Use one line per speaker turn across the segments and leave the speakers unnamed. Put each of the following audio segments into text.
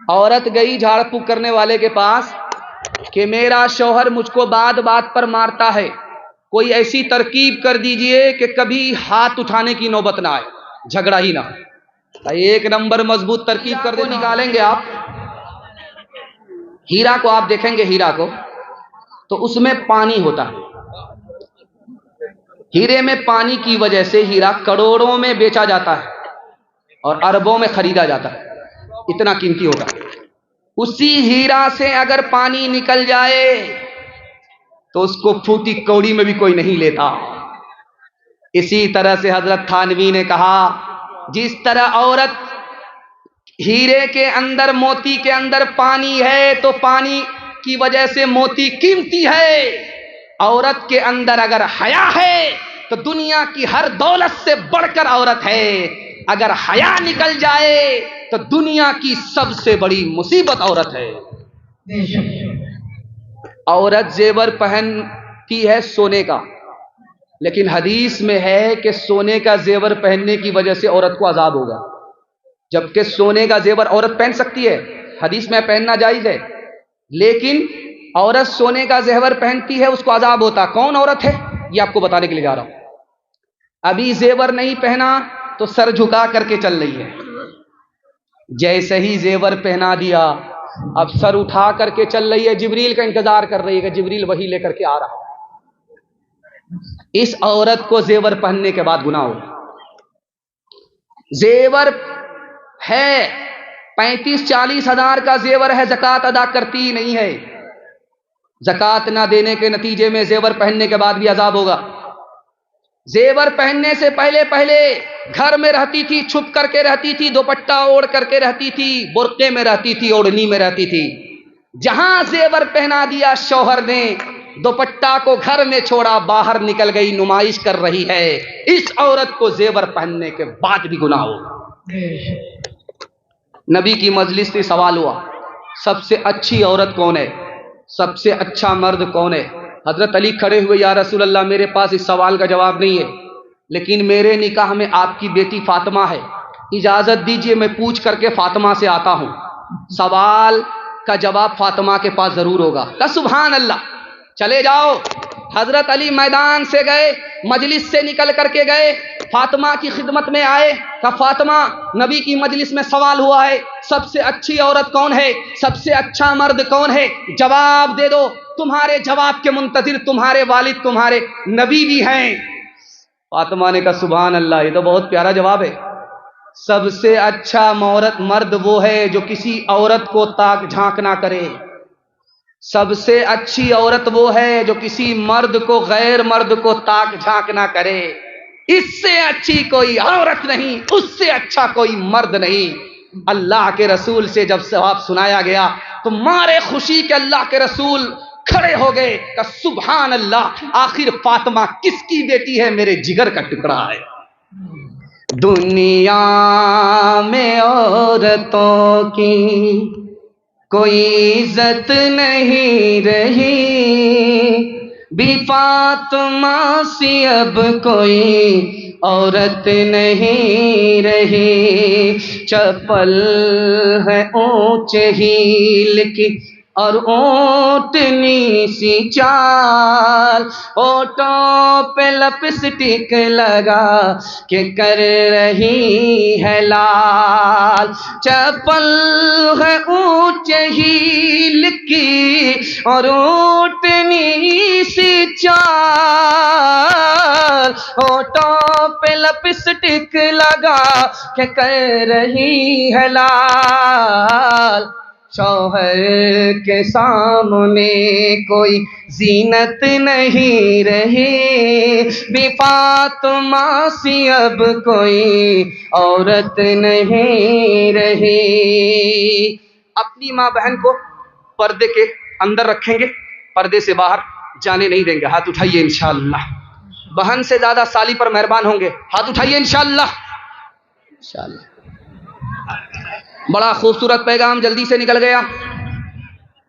عورت گئی جھاڑ پھونک کرنے والے کے پاس کہ میرا شوہر مجھ کو بات بات پر مارتا ہے، کوئی ایسی ترکیب کر دیجئے کہ کبھی ہاتھ اٹھانے کی نوبت نہ آئے، جھگڑا ہی نہ ہو۔ ایک نمبر مضبوط ترکیب کر دے، نکالیں گے آپ ہیرا کو، آپ دیکھیں گے ہیرا کو تو اس میں پانی ہوتا ہے، ہیرے میں پانی کی وجہ سے ہیرا کروڑوں میں بیچا جاتا ہے اور اربوں میں خریدا جاتا ہے، اتنا قیمتی ہوتا ہے۔ اسی ہیرا سے اگر پانی نکل جائے تو اس کو پھوٹی کوڑی میں بھی کوئی نہیں لیتا۔ اسی طرح سے حضرت تھانوی نے کہا جس طرح عورت ہیرے کے اندر، موتی کے اندر پانی ہے تو پانی کی وجہ سے موتی قیمتی ہے، عورت کے اندر اگر حیا ہے تو دنیا کی ہر دولت سے بڑھ کر عورت ہے، اگر حیا نکل جائے تو دنیا کی سب سے بڑی مصیبت عورت ہے۔ عورت زیور پہنتی ہے سونے کا، لیکن حدیث میں ہے کہ سونے کا زیور پہننے کی وجہ سے عورت کو عذاب ہوگا، جبکہ سونے کا زیور عورت پہن سکتی ہے، حدیث میں پہننا جائز ہے، لیکن عورت سونے کا زیور پہنتی ہے اس کو عذاب ہوتا۔ کون عورت ہے یہ آپ کو بتانے کے لیے جا رہا ہوں۔ ابھی زیور نہیں پہنا تو سر جھکا کر کے چل رہی ہے، جیسے ہی زیور پہنا دیا اب سر اٹھا کر کے چل رہی ہے، جبریل کا انتظار کر رہی ہے کہ جبریل وہی لے کر کے آ رہا ہے۔ اس عورت کو زیور پہننے کے بعد گناہ ہوگا۔ زیور ہے 35-40 ہزار کا زیور ہے، زکوٰۃ ادا کرتی ہی نہیں ہے، زکوٰۃ نہ دینے کے نتیجے میں زیور پہننے کے بعد بھی عذاب ہوگا۔ زیور پہننے سے پہلے گھر میں رہتی تھی، چھپ کر کے رہتی تھی، دوپٹہ اوڑھ کر کے رہتی تھی، برقعے میں رہتی تھی، اوڑھنی میں رہتی تھی۔ جہاں زیور پہنا دیا شوہر نے، دوپٹہ کو گھر میں چھوڑا، باہر نکل گئی، نمائش کر رہی ہے، اس عورت کو زیور پہننے کے بعد بھی گناہ ہوگا۔ نبی کی مجلس سے سوال ہوا سب سے اچھی عورت کون ہے، سب سے اچھا مرد کون ہے؟ حضرت علی کھڑے ہوئے، یا رسول اللہ میرے پاس اس سوال کا جواب نہیں ہے، لیکن میرے نکاح میں آپ کی بیٹی فاطمہ ہے، اجازت دیجئے میں پوچھ کر کے فاطمہ سے آتا ہوں، سوال کا جواب فاطمہ کے پاس ضرور ہوگا۔ کہ سبحان اللہ، چلے جاؤ۔ حضرت علی میدان سے گئے، مجلس سے نکل کر کے گئے، فاطمہ کی خدمت میں آئے، کہ فاطمہ نبی کی مجلس میں سوال ہوا ہے سب سے اچھی عورت کون ہے، سب سے اچھا مرد کون ہے، جواب دے دو، تمہارے جواب کے منتظر تمہارے والد تمہارے نبی بھی ہیں۔ فاطمہ نے کہا سبحان اللہ، یہ تو بہت پیارا جواب ہے، سب سے اچھا مرد وہ ہے جو کسی عورت کو تاک جھانک نہ کرے، سب سے اچھی عورت وہ ہے جو کسی مرد کو، غیر مرد کو تاک جھانک نہ کرے، اس سے اچھی کوئی عورت نہیں، اس سے اچھا کوئی مرد نہیں۔ اللہ کے رسول سے جب جواب سنایا گیا تو مارے خوشی کے اللہ کے رسول کھڑے ہو گئے کہ سبحان اللہ، آخر فاطمہ کس کی بیٹی ہے؟ میرے جگر کا ٹکڑا ہے۔ دنیا میں عورتوں کی کوئی عزت نہیں رہی، بھی فاطمہ سی اب کوئی عورت نہیں رہی، چپل ہے اونچے ہیل کی اور اونٹنی سی چال، ہونٹوں پہ لپسٹک لگا کہ کر رہی ہے لال، چپل ہے اونچے ہیل کی اور اونٹنی سی چال، ہونٹوں پہ لپسٹک لگا کہ کر رہی ہے لال، شوہر کے سامنے کوئی زینت نہیں رہی، بھی فاطمہ سی اب کوئی عورت نہیں رہی۔ اپنی ماں بہن کو پردے کے اندر رکھیں گے، پردے سے باہر جانے نہیں دیں گے، ہاتھ اٹھائیے انشاءاللہ۔ بہن سے زیادہ سالی پر مہربان ہوں گے، ہاتھ اٹھائیے انشاءاللہ۔ بڑا خوبصورت پیغام جلدی سے نکل گیا۔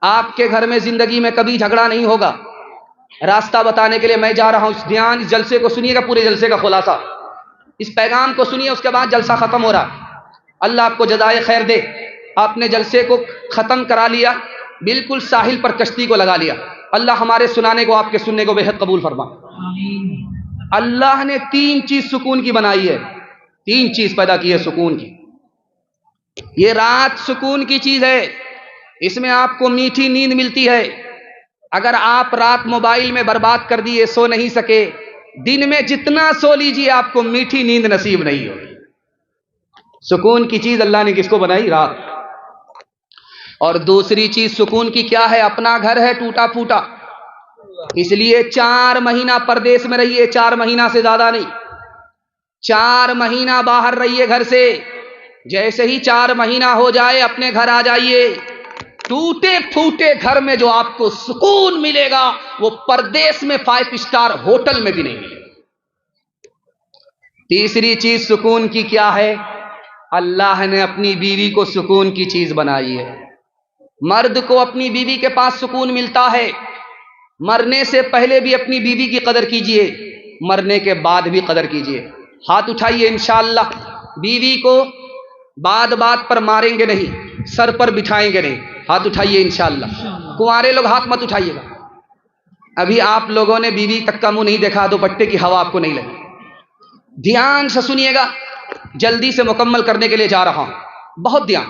آپ کے گھر میں زندگی میں کبھی جھگڑا نہیں ہوگا۔ راستہ بتانے کے لیے میں جا رہا ہوں، اس جلسے کو سنیے گا، پورے جلسے کا خلاصہ، اس پیغام کو سنیے، اس کے بعد جلسہ ختم ہو رہا ہے۔ اللہ آپ کو جزائے خیر دے۔ آپ نے جلسے کو ختم کرا لیا, بالکل ساحل پر کشتی کو لگا لیا. اللہ ہمارے سنانے کو آپ کے سننے کو بے حد قبول فرما. اللہ نے 3 چیز سکون کی بنائی ہے, 3 چیز پیدا کی ہے سکون کی. یہ رات سکون کی چیز ہے, اس میں آپ کو میٹھی نیند ملتی ہے. اگر آپ رات موبائل میں برباد کر دیے, سو نہیں سکے, دن میں جتنا سو لیجیے آپ کو میٹھی نیند نصیب نہیں ہوگی. سکون کی چیز اللہ نے کس کو بنائی؟ رات. اور دوسری چیز سکون کی کیا ہے؟ اپنا گھر ہے ٹوٹا پھوٹا, اس لیے 4 مہینہ پردیس میں رہیے, 4 مہینہ سے زیادہ نہیں, 4 مہینہ باہر رہیے گھر سے. جیسے ہی 4 مہینہ ہو جائے اپنے گھر آ جائیے. ٹوٹے پھوٹے گھر میں جو آپ کو سکون ملے گا وہ پردیس میں 5 اسٹار ہوٹل میں بھی نہیں ملے گا. تیسری چیز سکون کی کیا ہے؟ اللہ نے اپنی بیوی کو سکون کی چیز بنائی ہے. مرد کو اپنی بیوی کے پاس سکون ملتا ہے. مرنے سے پہلے بھی اپنی بیوی کی قدر کیجئے, مرنے کے بعد بھی قدر کیجئے. ہاتھ اٹھائیے انشاءاللہ. بیوی کو بات بات پر ماریں گے نہیں, سر پر بٹھائیں گے نہیں. ہاتھ اٹھائیے انشاءاللہ. کنوارے لوگ ہاتھ مت اٹھائیے گا. ابھی آپ لوگوں نے بیوی تک کا منہ نہیں دیکھا, دوپٹے کی ہوا آپ کو نہیں لگی. دھیان سے سنیے گا, جلدی سے مکمل کرنے کے لیے جا رہا ہوں, بہت دھیان.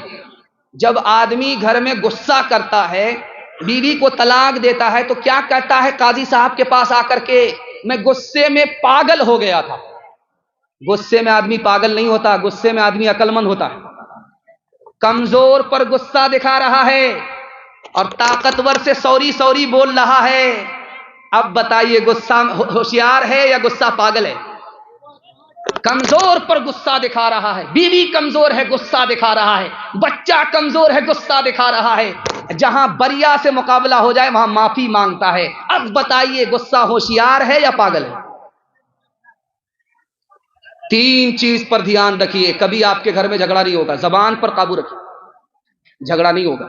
جب آدمی گھر میں غصہ کرتا ہے, بیوی کو طلاق دیتا ہے, تو کیا کہتا ہے قاضی صاحب کے پاس آ کر کے؟ میں غصے میں پاگل ہو گیا تھا. غصے میں آدمی پاگل نہیں ہوتا, غصے میں آدمی عقل مند ہوتا ہے. کمزور پر غصہ دکھا رہا ہے اور طاقتور سے سوری سوری بول رہا ہے. اب بتائیے غصہ ہوشیار ہے یا غصہ پاگل ہے؟ کمزور پر غصہ دکھا رہا ہے, بیوی کمزور ہے غصہ دکھا رہا ہے, بچہ کمزور ہے غصہ دکھا رہا ہے. جہاں بریا سے مقابلہ ہو جائے وہاں معافی مانگتا ہے. اب بتائیے غصہ ہوشیار ہے یا پاگل ہے؟ 3 چیز پر دھیان رکھیے, کبھی آپ کے گھر میں جھگڑا نہیں ہوگا. زبان پر قابو رکھیے, جھگڑا نہیں ہوگا.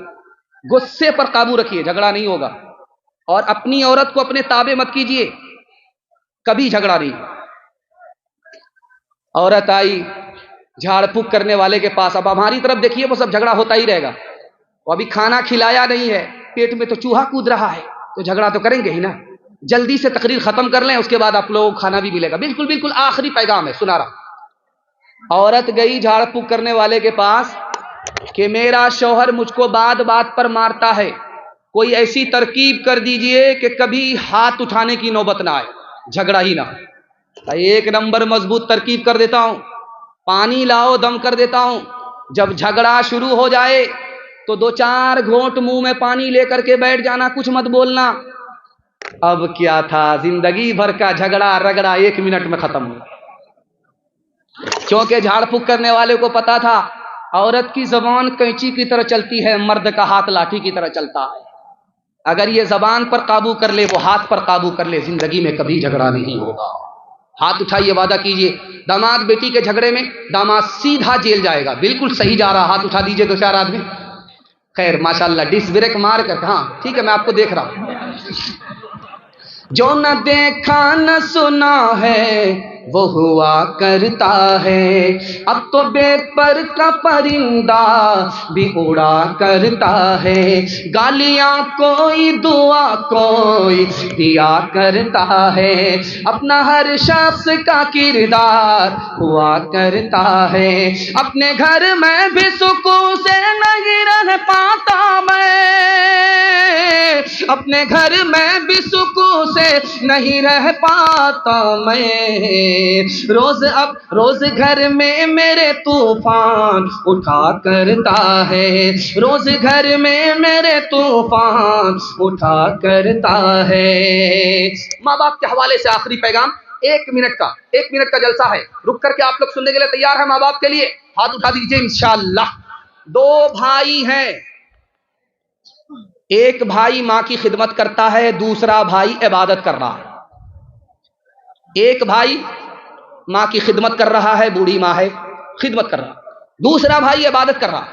غصے پر قابو رکھیے, جھگڑا نہیں ہوگا. اور اپنی عورت کو اپنے تابع مت کیجیے, کبھی جھگڑا نہیں. عورت آئی جھاڑ پھونک کرنے والے کے پاس, اب ہماری طرف دیکھیے وہ سب جھگڑا ہوتا ہی رہے گا. وہ ابھی کھانا کھلایا نہیں ہے, پیٹ میں تو چوہا کود رہا ہے, تو جھگڑا تو کریں گے ہی نا. جلدی سے تقریر ختم کر لیں, اس کے بعد آپ لوگوں کو کھانا بھی ملے گا. بالکل بالکل آخری پیغام ہے, سنا رہا. عورت گئی جھاڑ پھونک کرنے والے کے پاس کہ میرا شوہر مجھ کو بات بات پر مارتا ہے, کوئی ایسی ترکیب کر دیجئے کہ کبھی ہاتھ اٹھانے کی نوبت نہ آئے, جھگڑا ہی نہ. 1 نمبر مضبوط ترکیب کر دیتا ہوں, پانی لاؤ دم کر دیتا ہوں. جب جھگڑا شروع ہو جائے تو 2-4 گھونٹ منہ میں پانی لے کر کے بیٹھ جانا, کچھ مت بولنا. اب کیا تھا, زندگی بھر کا جھگڑا رگڑا 1 منٹ میں ختم ہو. کیونکہ جھاڑ پھونک کرنے والے کو پتا تھا عورت کی زبان کینچی کی طرح چلتی ہے, مرد کا ہاتھ لاٹھی کی طرح چلتا ہے. اگر یہ زبان پر قابو کر لے, وہ ہاتھ پر قابو کر لے, زندگی میں کبھی جھگڑا نہیں ہوگا. ہاتھ اٹھائیے, وعدہ کیجئے. داماد بیٹی کے جھگڑے میں داماد سیدھا جیل جائے گا. بالکل صحیح جا رہا, ہاتھ اٹھا دیجئے 2-4 آدمی. خیر ماشاءاللہ, ڈس بریک مار کر, ہاں ٹھیک ہے, میں آپ کو دیکھ رہا ہوں. جو نہ دیکھا نہ سنا ہے وہ ہوا کرتا ہے, اب تو بے پر کا پرندہ بھی اڑا کرتا ہے. گالیاں کوئی دعا کوئی دیا کرتا ہے, اپنا ہر شخص کا کردار ہوا کرتا ہے. اپنے گھر میں بھی سکون سے نہیں رہ پاتا میں, اپنے گھر میں بھی سکون سے نہیں رہ پاتا میں. روز گھر میں میرے طوفان اٹھا کرتا ہے, روز گھر میں میرے طوفان اٹھا کرتا ہے. ماں باپ کے حوالے سے آخری پیغام, 1 منٹ کا جلسہ ہے, رک کر کے آپ لوگ سننے کے لیے تیار ہیں؟ ماں باپ کے لیے ہاتھ اٹھا دیجئے انشاءاللہ. 2 بھائی ہیں, ایک بھائی ماں کی خدمت کرتا ہے, دوسرا بھائی عبادت کر رہا ہے. ایک بھائی ماں کی خدمت کر رہا ہے, بوڑھی ماں ہے, خدمت کر رہا. دوسرا بھائی عبادت کر رہا.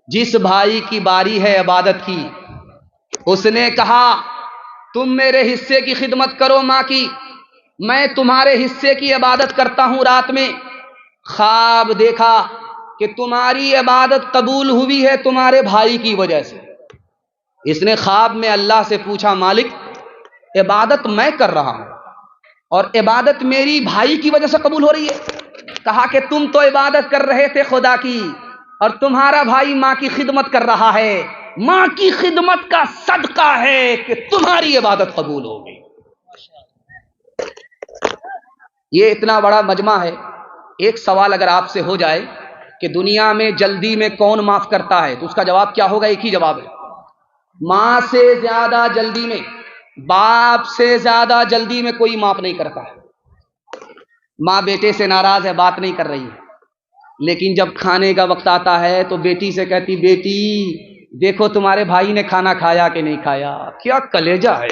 جس بھائی کی باری ہے عبادت کی, اس نے کہا تم میرے حصے کی خدمت کرو ماں کی, میں تمہارے حصے کی عبادت کرتا ہوں. رات میں خواب دیکھا کہ تمہاری عبادت قبول ہوئی ہے تمہارے بھائی کی وجہ سے۔ اس نے خواب میں اللہ سے پوچھا، مالک عبادت میں کر رہا ہوں اور عبادت میری بھائی کی وجہ سے قبول ہو رہی ہے؟ کہا کہ تم تو عبادت کر رہے تھے خدا کی اور تمہارا بھائی ماں کی خدمت کر رہا ہے، ماں کی خدمت کا صدقہ ہے کہ تمہاری عبادت قبول ہو گئی۔ یہ اتنا بڑا مجمع ہے، ایک سوال اگر آپ سے ہو جائے کہ دنیا میں جلدی میں کون معاف کرتا ہے تو اس کا جواب کیا ہوگا؟ ایک ہی جواب ہے، ماں سے زیادہ جلدی میں، باپ سے زیادہ جلدی میں کوئی معاف نہیں کرتا ہے۔ ماں بیٹے سے ناراض ہے، بات نہیں کر رہی ہے، لیکن جب کھانے کا وقت آتا ہے تو بیٹی سے کہتی، بیٹی دیکھو تمہارے بھائی نے کھانا کھایا کہ نہیں کھایا۔ کیا کلیجہ ہے،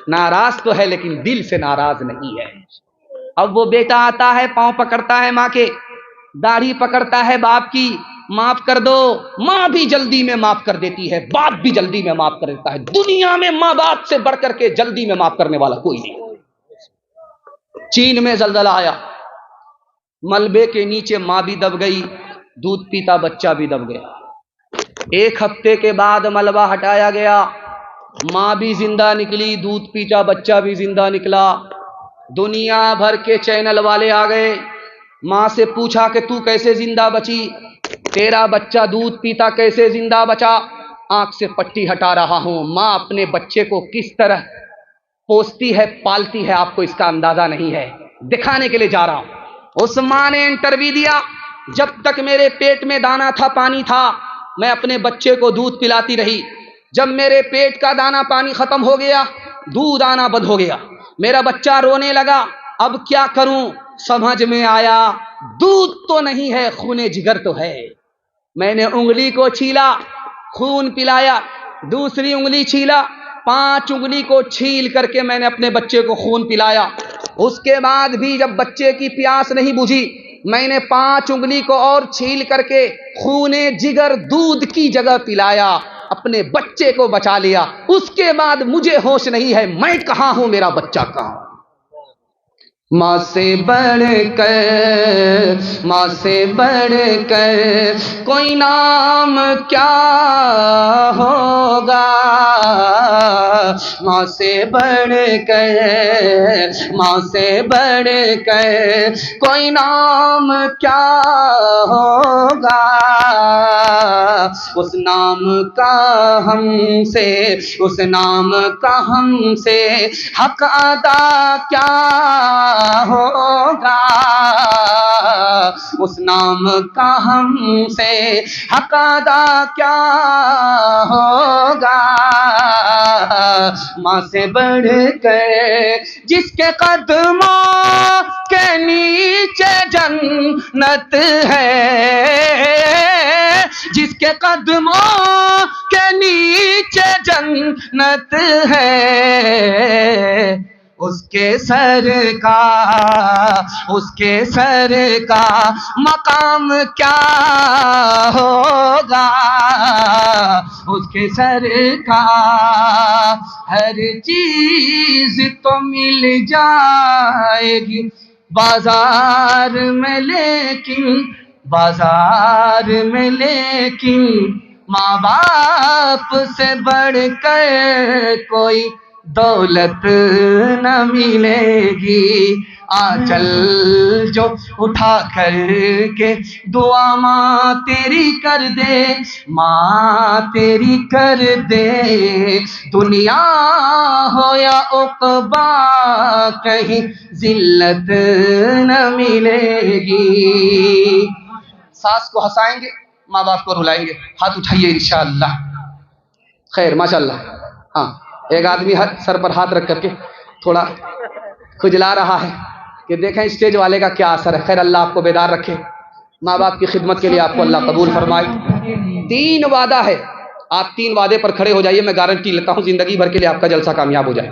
ناراض تو ہے لیکن دل سے ناراض نہیں ہے۔ اب وہ بیٹا آتا ہے، پاؤں پکڑتا ہے ماں کے، داڑھی پکڑتا ہے باپ کی، معاف کر دو۔ ماں بھی جلدی میں معاف کر دیتی ہے، باپ بھی جلدی میں معاف کر دیتا ہے۔ دنیا میں ماں باپ سے بڑھ کر کے جلدی میں معاف کرنے والا کوئی نہیں۔ چین میں زلزلہ آیا، ملبے کے نیچے ماں بھی دب گئی، دودھ پیتا بچہ بھی دب گیا۔ ایک ہفتے کے بعد ملبہ ہٹایا گیا، ماں بھی زندہ نکلی، دودھ پیتا بچہ بھی زندہ نکلا۔ دنیا بھر کے چینل والے آ گئے، ماں سے پوچھا کہ تو کیسے زندہ بچی، تیرا بچہ دودھ پیتا کیسے زندہ بچا؟ آنکھ سے پٹی ہٹا رہا ہوں۔ ماں اپنے بچے کو کس طرح پوستی ہے، پالتی ہے، آپ کو اس کا اندازہ نہیں ہے، دکھانے کے لیے جا رہا ہوں۔ اس ماں نے انٹرویو دیا، جب تک میرے پیٹ میں دانا تھا، پانی تھا، میں اپنے بچے کو دودھ پلاتی رہی۔ جب میرے پیٹ کا دانا پانی ختم ہو گیا، دودھ آنا بند ہو گیا، میرا بچہ رونے لگا، اب کیا کروں؟ سمجھ میں آیا دودھ تو نہیں ہے، خون جگر تو ہے۔ میں نے انگلی کو چھیلا، خون پلایا، دوسری انگلی چھیلا، 5 انگلی کو چھیل کر کے میں نے اپنے بچے کو خون پلایا۔ اس کے بعد بھی جب بچے کی پیاس نہیں بجھی، میں نے 5 انگلی کو اور چھیل کر کے خون جگر دودھ کی جگہ پلایا، اپنے بچے کو بچا لیا۔ اس کے بعد مجھے ہوش نہیں ہے، میں کہاں ہوں، میرا بچہ کہاں۔ ماں سے بڑھ کر، ماں سے بڑھ کر کوئی نام کیا ہوگا، ماں سے بڑھ کر، ماں سے بڑھ کر کوئی نام کیا ہوگا۔ اس نام کا ہم سے، اس نام کا ہم سے حق ادا کیا ہوگا، اس نام کا ہم سے حق ادا کیا ہوگا۔ ماں سے بڑھ کر جس کے قدموں کے نیچے جنت ہے، جس کے قدموں کے نیچے جنت ہے، اس کے سر کا، اس کے سر کا مقام کیا ہوگا، اس کے سر کا ہر چیز تو مل جائے گی بازار میں، لیکن بازار میں لیکن ماں باپ سے بڑھ کر کوئی دولت نہ ملے گی۔ آنچل جو اٹھا کر کے دعا ماں تیری کر دے، ماں تیری کر دے، دنیا ہو یا عقبا کہیں ذلت نہ ملے گی۔ ساس کو ہنسائیں گے، ماں باپ کو رلائیں گے، ہاتھ اٹھائیے انشاءاللہ۔ خیر ماشاءاللہ۔ ہاں، ایک آدمی سر پر ہاتھ رکھ کر کے تھوڑا کھجلا رہا ہے کہ دیکھیں اسٹیج والے کا کیا اثر ہے۔ خیر اللہ آپ کو بیدار رکھے، ماں باپ کی خدمت کے لیے آپ کو اللہ قبول فرمائے۔ 3 وعدہ ہے، آپ 3 وعدے پر کھڑے ہو جائیے، میں گارنٹی لیتا ہوں زندگی بھر کے لیے آپ کا جلسہ کامیاب ہو جائے۔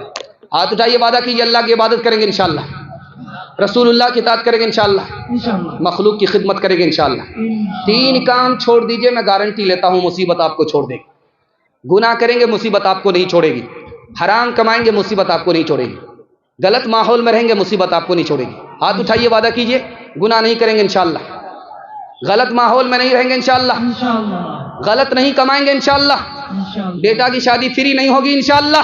ہاتھ اٹھائیے، وعدہ کیجیے اللہ کی عبادت کریں گے انشاءاللہ، رسول اللہ کی اطاعت کریں گے انشاءاللہ، مخلوق کی خدمت کریں گے انشاءاللہ۔ 3 کام چھوڑ دیجئے، میں گارنٹی لیتا ہوں مصیبت آپ کو چھوڑ دے گی۔ گناہ کریں گے مصیبت آپ کو نہیں چھوڑے گی، حرام کمائیں گے مصیبت آپ کو نہیں چھوڑے گی، غلط ماحول میں رہیں گے مصیبت آپ کو نہیں چھوڑے گی۔ ہاتھ اٹھائیے، وعدہ کیجئے گناہ نہیں کریں گے انشاءاللہ۔ غلط ماحول میں نہیں رہیں گے انشاءاللہ، غلط نہیں کمائیں گے انشاءاللہ، بیٹا کی شادی فری نہیں ہوگی انشاءاللہ،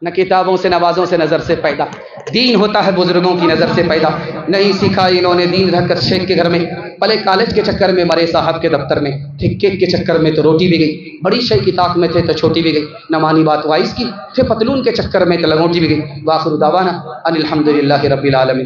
نہ کتابوں سے نوازوں سے نظر سے پیدا، دین ہوتا ہے بزرگوں کی نظر سے پیدا، نہیں سیکھا انہوں نے دین رہ کر شیخ کے گھر میں، پلے کالج کے چکر میں مرے صاحب کے دفتر میں، تھے کیک کے چکر میں تو روٹی بھی گئی، بڑی شے کی طاق میں تھے تو چھوٹی بھی گئی، نہ مانی بات وائس کی، تھے پتلون کے چکر میں تو لنگوٹی بھی گئی، وآخر دعوانا ان الحمدللہ رب العالمین۔